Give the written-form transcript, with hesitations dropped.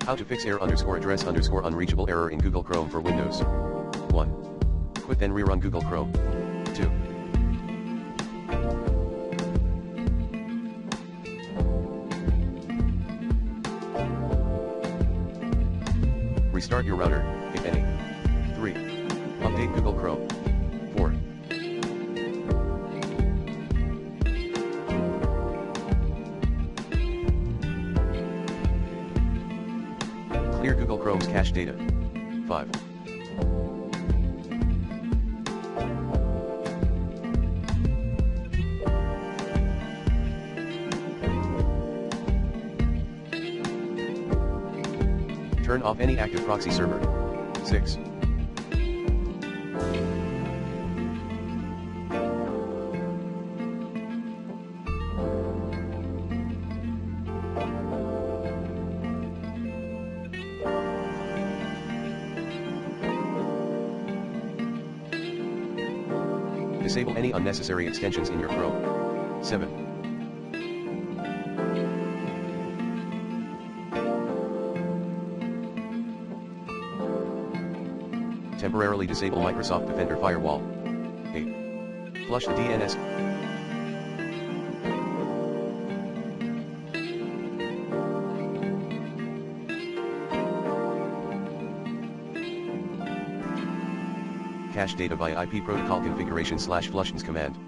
How to fix error_address_unreachable error in Google Chrome for Windows. 1. Quit then rerun Google Chrome. 2. Restart your router, if any. 3. Update Google Chrome. 4. Clear Google Chrome's cache data. 5. Turn off any active proxy server. 6. Disable any unnecessary extensions in your Chrome. 7. Temporarily disable Microsoft Defender Firewall. 8. Flush the DNS. Cache data via IP protocol configuration/flushes command.